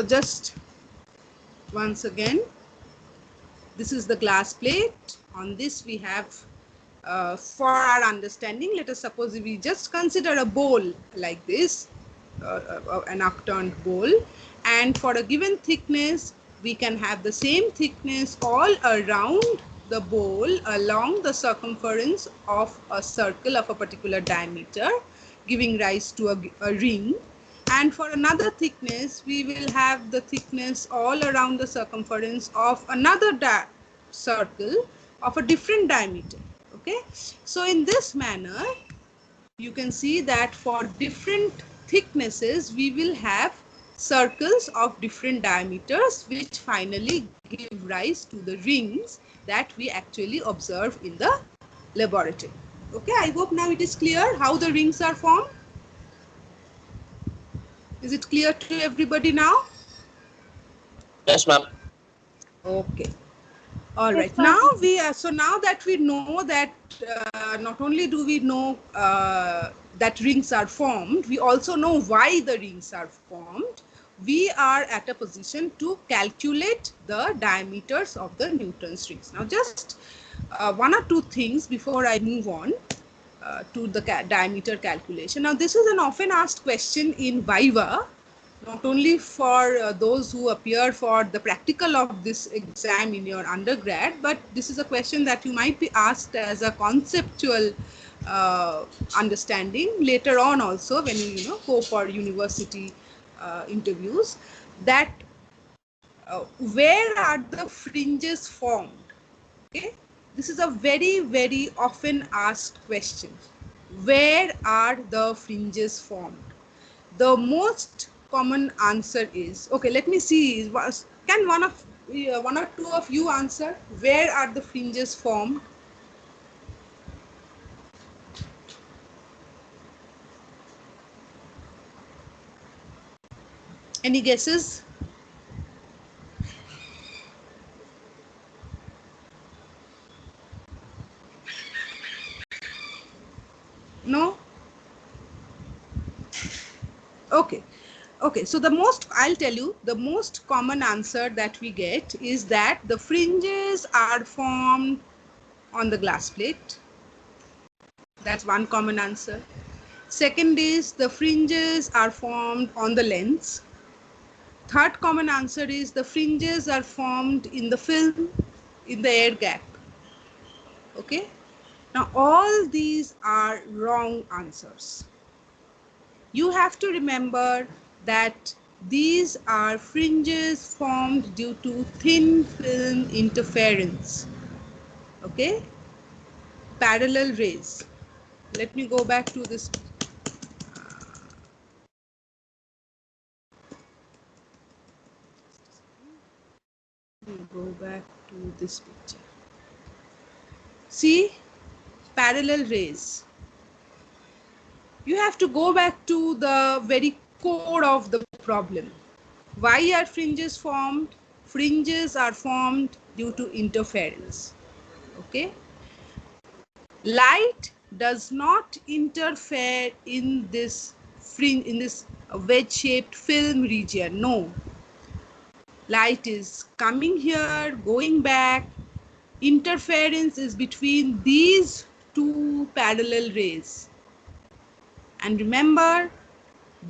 just once again, this is the glass plate. On this we have, for our understanding, let us suppose we just consider a bowl like this, an upturned bowl, and for a given thickness we can have the same thickness all around the bowl along the circumference of a circle of a particular diameter, giving rise to a ring. And for another thickness we will have the thickness all around the circumference of another circle of a different diameter. Okay, so in this manner you can see that for different thicknesses we will have circles of different diameters, which finally give rise to the rings that we actually observe in the laboratory. Okay, I hope now it is clear how the rings are formed. Is it clear to everybody now? Yes, ma'am. Okay. All right. Now we are, so now that we know that not only do we know that rings are formed, we also know why the rings are formed. We are at a position to calculate the diameters of the Newton's rings. Now just one or two things before I move on to the diameter calculation. Now this is an often asked question in Viva, not only for those who appear for the practical of this exam in your undergrad, but this is a question that you might be asked as a conceptual understanding later on also when you go for university interviews, that where are the fringes formed? Okay, this is a very often asked question. Where are the fringes formed? The most common answer is, okay, let me see, can one or two of you answer? Where are the fringes formed? Any guesses? No? Okay. Okay, so I'll tell you, the most common answer that we get is that the fringes are formed on the glass plate. That's one common answer. Second is the fringes are formed on the lens. Third common answer is the fringes are formed in the film, in the air gap. Okay. Now all these are wrong answers. You have to remember that these are fringes formed due to thin film interference. Okay. Parallel rays. Let me go back to this. Go back to this picture. See, parallel rays. You have to go back to the very core of the problem. Why are fringes formed? Fringes are formed due to interference. Okay. Light does not interfere in this fringe, in this wedge-shaped film region. No. Light is coming here, going back. Interference is between these two parallel rays. And remember,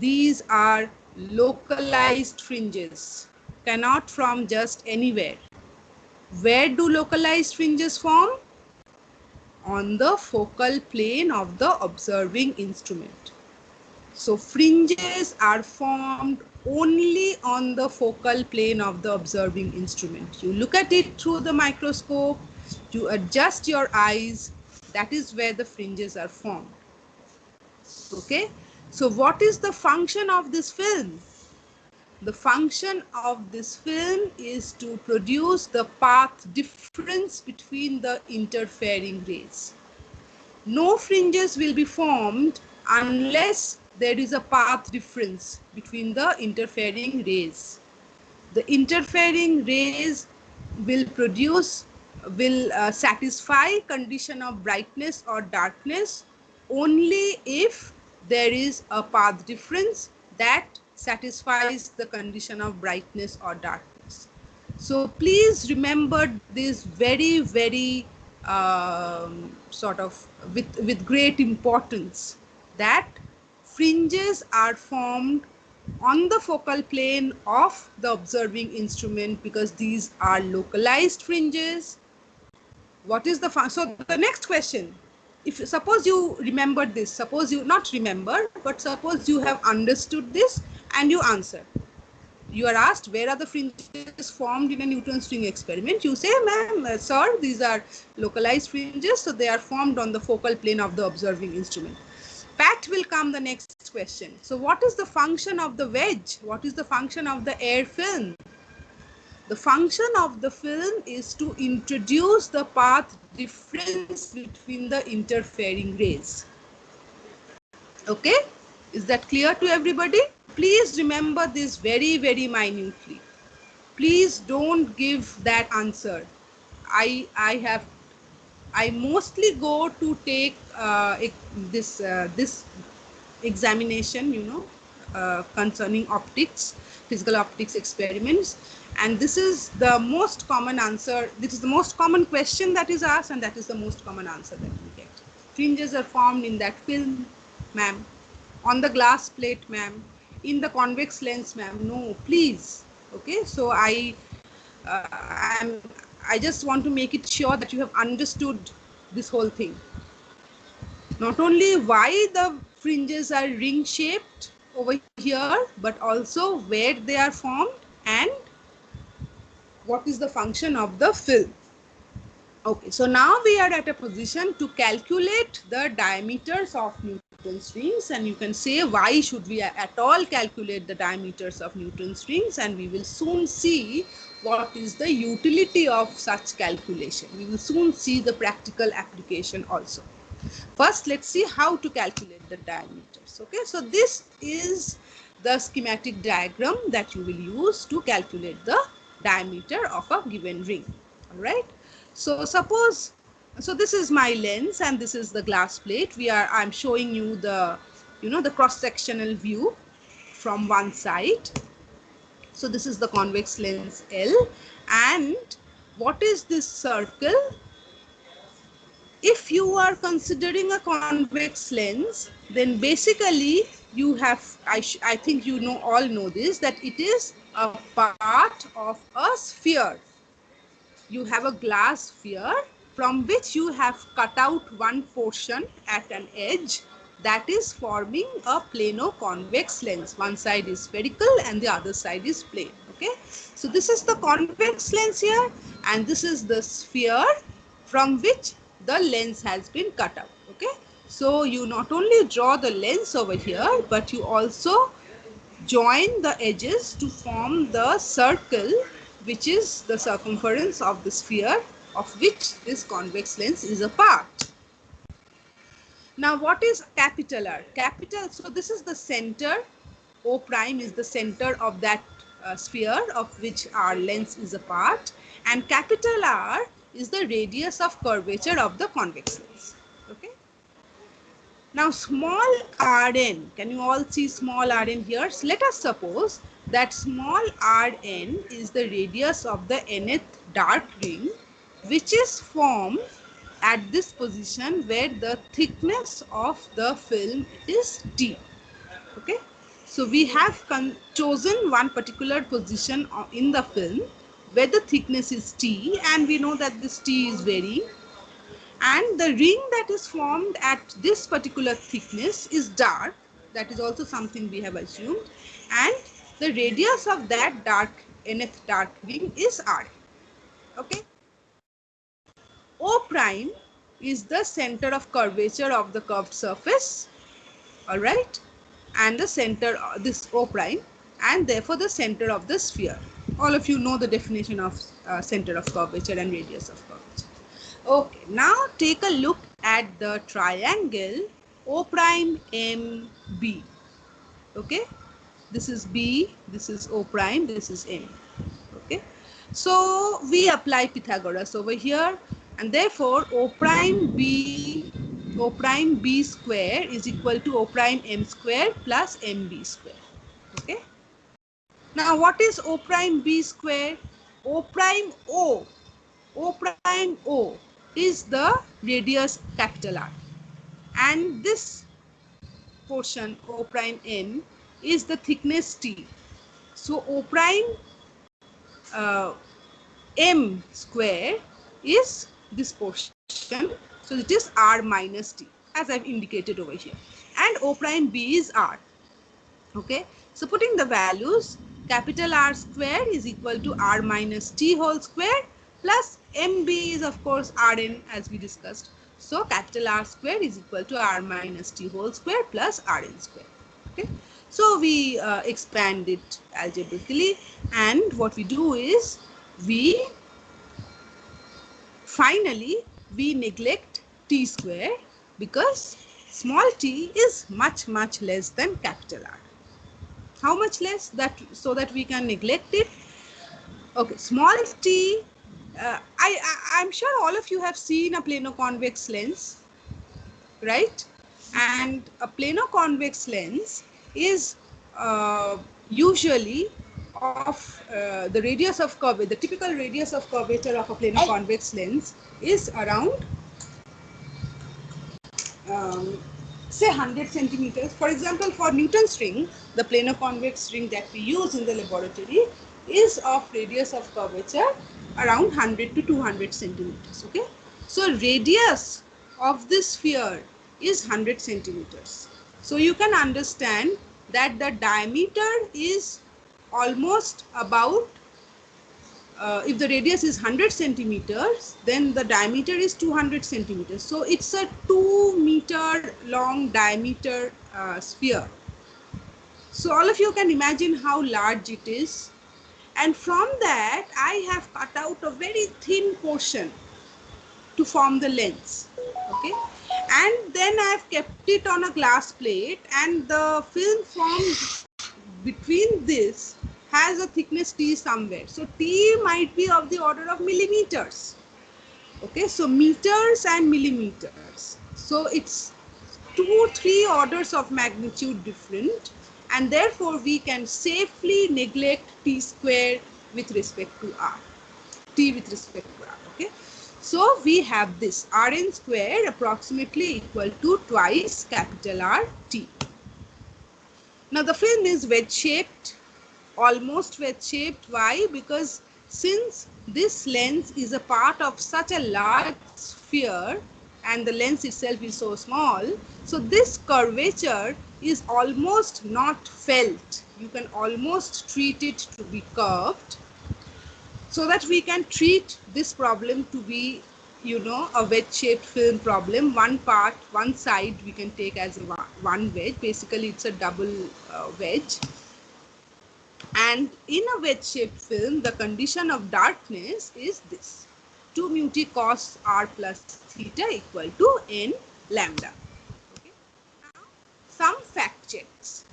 these are localized fringes, cannot form just anywhere. Where do localized fringes form? On the focal plane of the observing instrument. So fringes are formed only on the focal plane of the observing instrument. You look at it through the microscope, you adjust your eyes, that is where the fringes are formed. Okay, so what is the function of this film? The function of this film is to produce the path difference between the interfering rays. No fringes will be formed unless there is a path difference between the interfering rays. The interfering rays will satisfy condition of brightness or darkness only if there is a path difference that satisfies the condition of brightness or darkness. So please remember this very, very sort of with great importance, that fringes are formed on the focal plane of the observing instrument because these are localized fringes. What is the so the next question, if suppose you remember this, suppose you not remember, but suppose you have understood this and you answer. You are asked where are the fringes formed in a Newton's ring experiment. You say, ma'am, sir, these are localized fringes, so they are formed on the focal plane of the observing instrument. Pat will come the next question. So what is the function of the wedge? What is the function of the air film? The function of the film is to introduce the path difference between the interfering rays. Okay, is that clear to everybody? Please remember this very, very minutely. Please don't give that answer. I mostly go to take this examination, you know, concerning optics, physical optics experiments, and this is the most common answer. This is the most common question that is asked, and that is the most common answer that you get. Fringes are formed in that film, ma'am, on the glass plate, ma'am, in the convex lens, ma'am. No, please. Okay, so I just want to make it sure that you have understood this whole thing. Not only why the fringes are ring shaped over here, but also where they are formed and what is the function of the film. Okay, so now we are at a position to calculate the diameters of Newton's rings, and you can say why should we at all calculate the diameters of Newton's rings, and we will soon see what is the utility of such calculation. We will soon see the practical application also. First, let's see how to calculate the diameters. Okay, so this is the schematic diagram that you will use to calculate the diameter of a given ring. All right. So suppose, so this is my lens and this is the glass plate. I'm showing you the, you know, the cross-sectional view from one side. So this is the convex lens L, and what is this circle? If you are considering a convex lens, then basically you have, I think you know, all know this, that it is a part of a sphere. You have a glass sphere from which you have cut out one portion at an edge that is forming a plano-convex lens. One side is spherical and the other side is plane. Okay, so this is the convex lens here, and this is the sphere from which the lens has been cut out. Okay, so you not only draw the lens over here, but you also join the edges to form the circle, which is the circumference of the sphere of which this convex lens is a part. Now, what is capital R? Capital, so this is the center. O prime is the center of that sphere of which our lens is a part, and capital R is the radius of curvature of the convex lens. Okay. Now, small rn, can you all see small rn here? So let us suppose that small rn is the radius of the nth dark ring, which is formed at this position where the thickness of the film is T. Okay. So we have chosen one particular position in the film where the thickness is T, and we know that this T is varying. And the ring that is formed at this particular thickness is dark. That is also something we have assumed. And the radius of that dark nth dark ring is R. Okay. O prime is the center of curvature of the curved surface. All right. And the center, this O prime, and therefore the center of the sphere. All of you know the definition of center of curvature and radius of curvature. Okay, now take a look at the triangle O prime M B. Okay, this is B, this is O prime, this is M. Okay, so we apply Pythagoras over here, and therefore O prime B square is equal to O prime M square plus MB square. Okay, Now what is O prime B square? O prime O, O prime O is the radius capital R, and this portion O prime N is the thickness T. So O prime uh, M square is this portion. So it is R minus T, as I've indicated over here. And O prime B is R. Okay. So putting the values, capital R square is equal to R minus T whole square plus MB is of course Rn as we discussed. So capital R square is equal to R minus T whole square plus Rn square. Okay. So we expand it algebraically, and what we do is we finally we neglect T square because small t is much less than capital R. How much less? That so that we can neglect it. Okay, small t. I'm sure all of you have seen a plano-convex lens, right? And a plano-convex lens is usually of the radius of curvature. The typical radius of curvature of a plano-convex lens is around say 100 centimeters. For example, for Newton's ring, the plano-convex ring that we use in the laboratory is of radius of curvature around 100 to 200 centimeters. Okay, so radius of this sphere is 100 centimeters. So you can understand that the diameter is almost about if the radius is 100 centimeters, then the diameter is 200 centimeters. So it's a 2-meter long diameter sphere. So all of you can imagine how large it is. And from that, I have cut out a very thin portion to form the lens. Okay. And then I have kept it on a glass plate, and the film formed between this has a thickness T somewhere. So T might be of the order of millimeters. Okay, so meters and millimeters. So it's 2-3 orders of magnitude different, and therefore we can safely neglect T square with respect to R. T with respect to R. Okay. So we have this Rn square approximately equal to twice capital R T. Now the film is wedge shaped, almost wedge shaped. Why? Because since this lens is a part of such a large sphere and the lens itself is so small, so this curvature is almost not felt. You can almost treat it to be curved, so that we can treat this problem to be, you know, a wedge shaped film problem. One part, one side we can take as one wedge. Basically it's a double wedge. And in a wedge shaped film, the condition of darkness is this: 2 mu t cos r plus theta equal to n lambda. Okay. Now, some fact checks.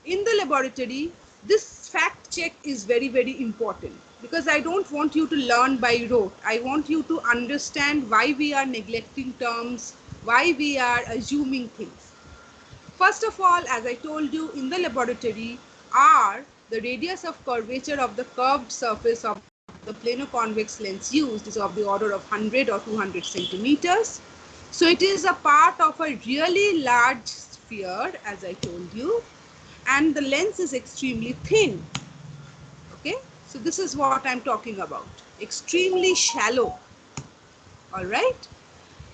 In the laboratory, this fact check is very important, because I don't want you to learn by rote. I want you to understand why we are neglecting terms, why we are assuming things. First of all, as I told you, in the laboratory, R, the radius of curvature of the curved surface of the plano-convex lens used, is of the order of 100 or 200 centimeters. So it is a part of a really large sphere, as I told you, and the lens is extremely thin. Okay, so this is what I'm talking about, extremely shallow. All right,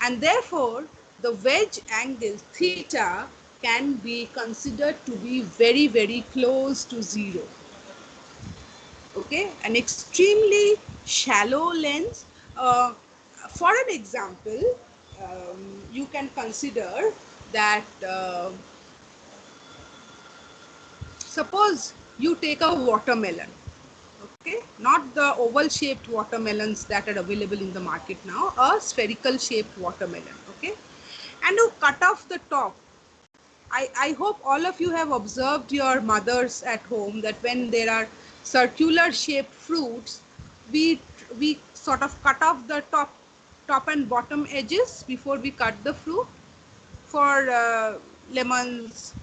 and therefore the wedge angle theta can be considered to be very close to 0. Okay, an extremely shallow lens. For an example, you can consider that suppose you take a watermelon. Okay, not the oval shaped watermelons that are available in the market now, a spherical shaped watermelon. Okay, and you cut off the top. I hope all of you have observed your mothers at home that when there are circular shaped fruits, we sort of cut off the top and bottom edges before we cut the fruit. For lemons,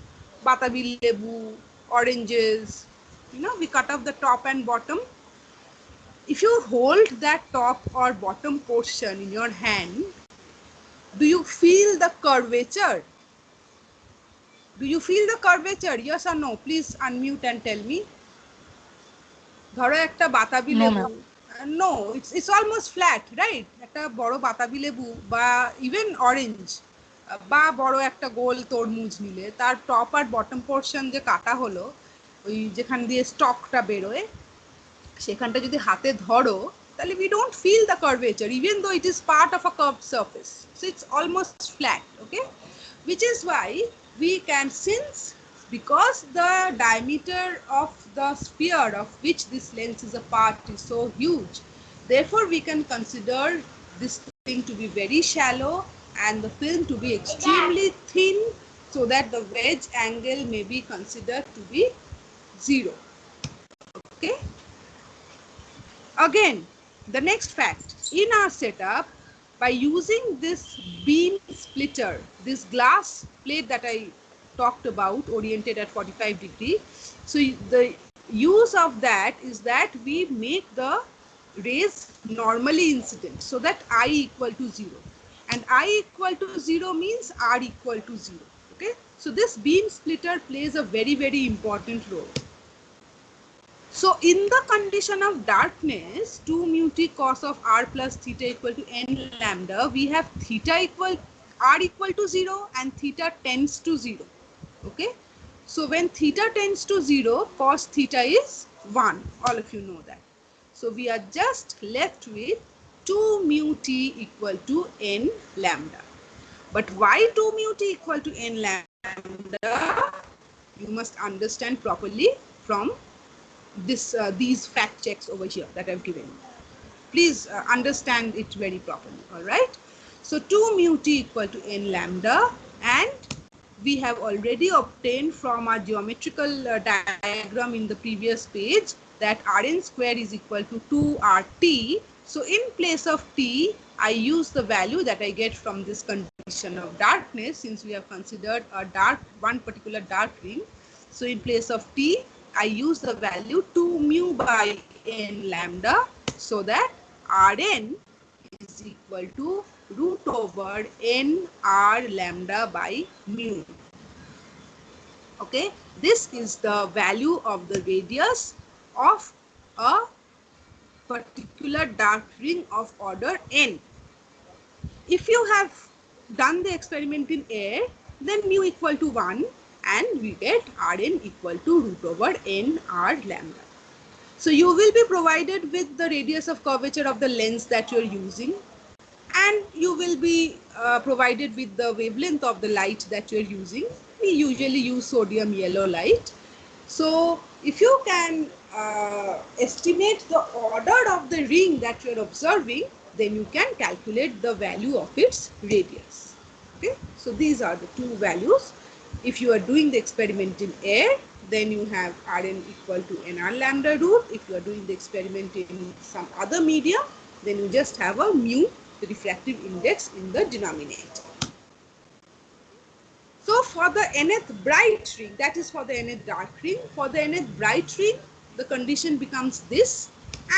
batabi lebu, oranges, You know, we cut off the top and bottom. If you hold that top or bottom portion in your hand, do you feel the curvature? Do you feel the curvature? Yes or no? Please unmute and tell me. ধরো একটা বাতাবি লেবু, no, it's almost flat, right? একটা বড় বাতাবি লেবু বা even orange বা বড় একটা গোল তরমুজ নিলে তার টপ আর বটম পোর্শন যে কাটা হলো, ওই যেখান দিয়ে স্টকটা বেরোয়, সেখানটা যদি হাতে ধরো তাহলে we don't feel the curvature even though it is part of a curved surface. So it's almost flat, okay? Which is why we can, since because the diameter of the sphere of which this lens is a part is so huge, therefore we can consider this thing to be very shallow and the film to be extremely thin, so that the wedge angle may be considered to be 0. Okay. Again, the next fact, in our setup, by using this beam splitter, this glass plate that I talked about, oriented at 45 degree, so the use of that is that we make the rays normally incident, so that I equal to 0, and I equal to 0 means R equal to 0. Okay, so this beam splitter plays a very important role. So in the condition of darkness, 2 mu t cos of r plus theta equal to n lambda, we have theta equal r equal to 0 and theta tends to 0. Okay, so when theta tends to 0, cos theta is 1. All of you know that. So we are just left with 2 mu t equal to n lambda. But why 2 mu t equal to n lambda? You must understand properly from this these fact checks over here that I've given you. Please understand it very properly. All right, so 2 mu t equal to n lambda, and we have already obtained from our geometrical diagram in the previous page that Rn square is equal to 2RT. So in place of T, I use the value that I get from this condition of darkness, since we have considered one particular dark ring. So in place of T, I use the value 2 mu by n lambda, so that Rn is equal to root over n r lambda by mu. Okay, this is the value of the radius of a particular dark ring of order n. If you have done the experiment in air, then mu equal to 1, and we get Rn equal to root over n r lambda. So you will be provided with the radius of curvature of the lens that you are using, and you will be provided with the wavelength of the light that you are using. We usually use sodium yellow light. So if you can estimate the order of the ring that you are observing, then you can calculate the value of its radius. Okay, so these are the two values. If you are doing the experiment in air, then you have Rn equal to nr lambda root. If you are doing the experiment in some other medium, then you just have a mu, the refractive index, in the denominator. So for the nth bright ring, that is for the nth dark ring, for the nth bright ring, the condition becomes this,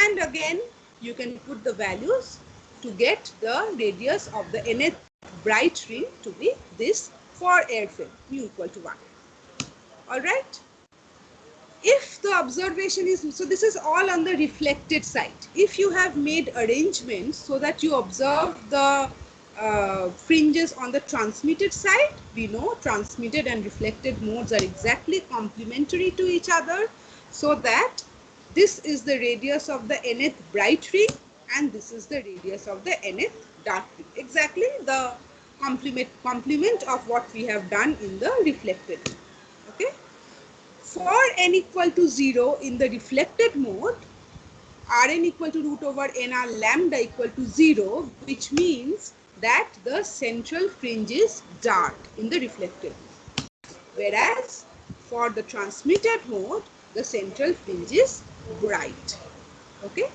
and again you can put the values to get the radius of the nth bright ring to be this for air film, mu equal to 1. All right. If the observation is, so this is all on the reflected side. If you have made arrangements so that you observe the fringes on the transmitted side, we know transmitted and reflected modes are exactly complementary to each other, so that this is the radius of the nth bright ring and this is the radius of the nth dark ring. Exactly the complement of what we have done in the reflected ring. Okay. For n equal to 0 in the reflected mode, Rn equal to root over nr lambda equal to 0, which means that the central fringe is dark in the reflected mode. Whereas for the transmitted mode, the central fringe is bright. Okay.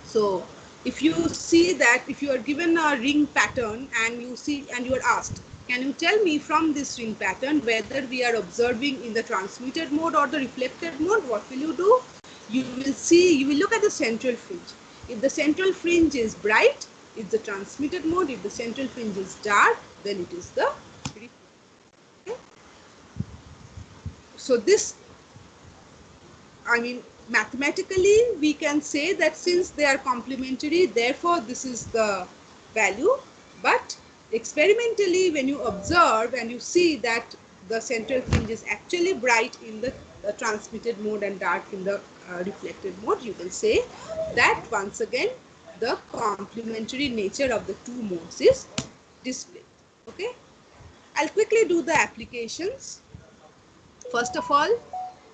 So if you see that, if you are given a ring pattern and you see and you are asked Can you tell me from this ring pattern whether we are observing in the transmitted mode or the reflected mode? What will you do? You will see, you will look at the central fringe. If the central fringe is bright, it's the transmitted mode. If the central fringe is dark, then it is the reflected. Okay? So this, I mean, mathematically we can say that since they are complementary, therefore this is the value. But experimentally, when you observe and you see that the central fringe is actually bright in the transmitted mode and dark in the reflected mode, you can say that once again the complementary nature of the two modes is displayed. Okay, I'll quickly do the applications. First of all,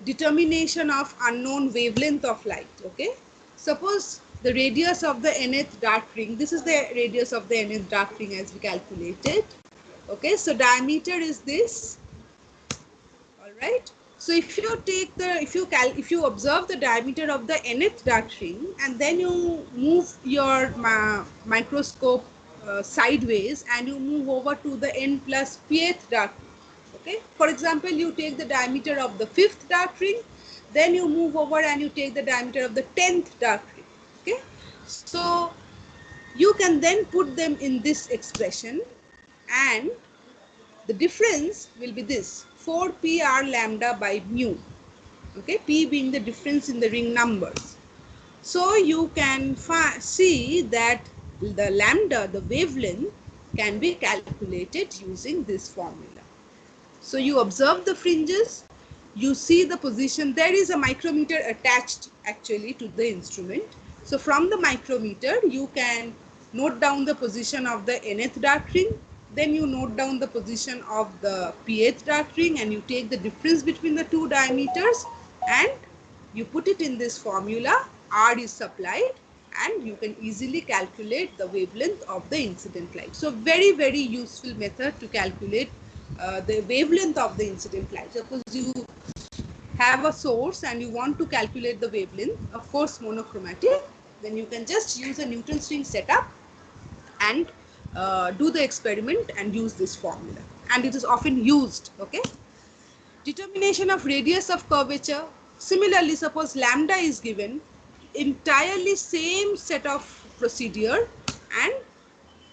determination of unknown wavelength of light. Okay, suppose the radius of the nth dark ring, this is the radius of the nth dark ring as we calculated. Okay, so diameter is this. All right, so if you take the, if you observe the diameter of the nth dark ring and then you move your microscope sideways and you move over to the n plus pth dark ring. Okay, for example, you take the diameter of the 5th dark ring, then you move over and you take the diameter of the 10th dark ring. Okay, so you can then put them in this expression and the difference will be this 4 p r lambda by mu. Okay, p being the difference in the ring numbers. So you can see that the lambda, the wavelength, can be calculated using this formula. So you observe the fringes, you see the position. There is a micrometer attached actually to the instrument. So from the micrometer, you can note down the position of the nth dark ring. Then you note down the position of the pth dark ring and you take the difference between the two diameters and you put it in this formula. R is supplied and you can easily calculate the wavelength of the incident light. So very, very useful method to calculate the wavelength of the incident light. Suppose you have a source and you want to calculate the wavelength, of course monochromatic, then you can just use a Newton's ring setup and do the experiment and use this formula, and it is often used. Okay, determination of radius of curvature. Similarly, suppose lambda is given, entirely same set of procedure, and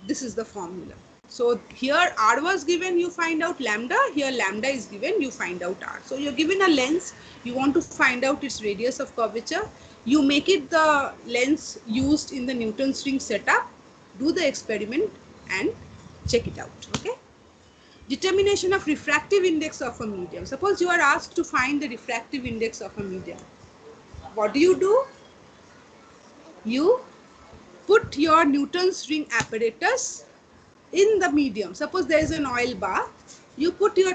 this is the formula. So here r was given, you find out lambda. Here lambda is given, you find out r. So you're given a lens, you want to find out its radius of curvature. You make it the lens used in the Newton's ring setup, do the experiment and check it out. Okay. Determination of refractive index of a medium. Suppose you are asked to find the refractive index of a medium. What do? You put your Newton's ring apparatus in the medium. Suppose there is an oil bath. You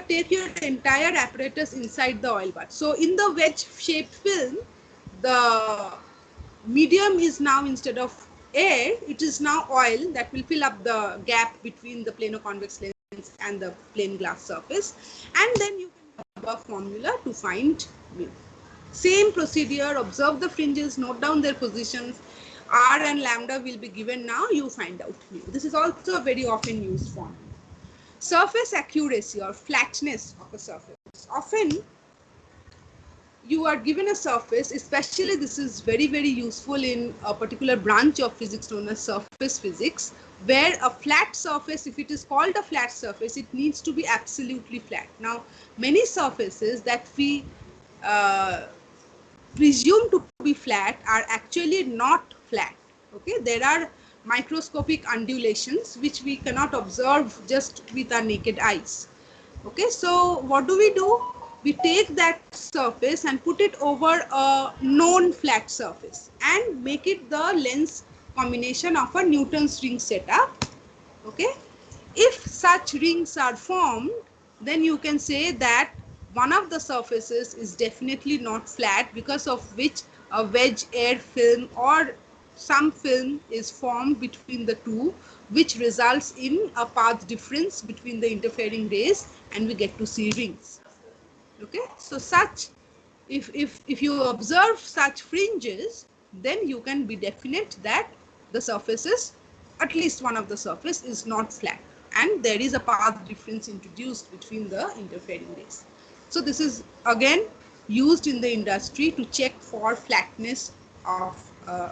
take your entire apparatus inside the oil bath. So in the wedge-shaped film, the medium is now, instead of air, it is now oil that will fill up the gap between the plano-convex lens and the plain glass surface, and then you can have a formula to find mu. Same procedure, observe the fringes, note down their positions. R and lambda will be given now, you find out mu. This is also a very often used formula. Surface accuracy or flatness of a surface. Often you are given a surface, especially this is very, very useful in a particular branch of physics known as surface physics, where a flat surface, if it is called a flat surface, it needs to be absolutely flat. Now, many surfaces that we presume to be flat are actually not flat. Okay, there are microscopic undulations which we cannot observe just with our naked eyes. Okay, so what do? We take that surface and put it over a known flat surface and make it the lens combination of a Newton's ring setup. Okay, if such rings are formed, then you can say that one of the surfaces is definitely not flat, because of which a wedge air film or some film is formed between the two, which results in a path difference between the interfering rays and we get to see rings. Okay, so such, if you observe such fringes, then you can be definite that the surfaces, at least one of the surface, is not flat, and there is a path difference introduced between the interfering rays. So this is again used in the industry to check for flatness of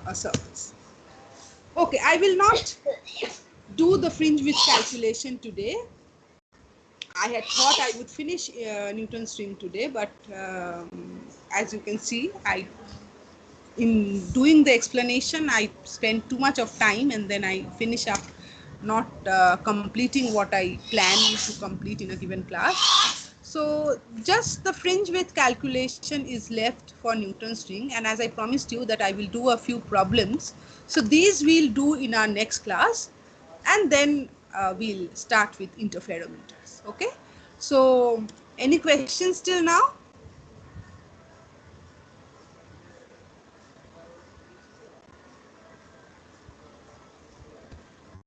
a surface. Okay, I will not do the fringe width calculation today. I had thought I would finish Newton's ring today, but as you can see, in doing the explanation, I spend too much of time and then I finish up not completing what I plan to complete in a given class. So just the fringe width calculation is left for Newton's ring, and as I promised you that I will do a few problems. So these we'll do in our next class, and then we'll start with interferometers. Okay. So any questions till now?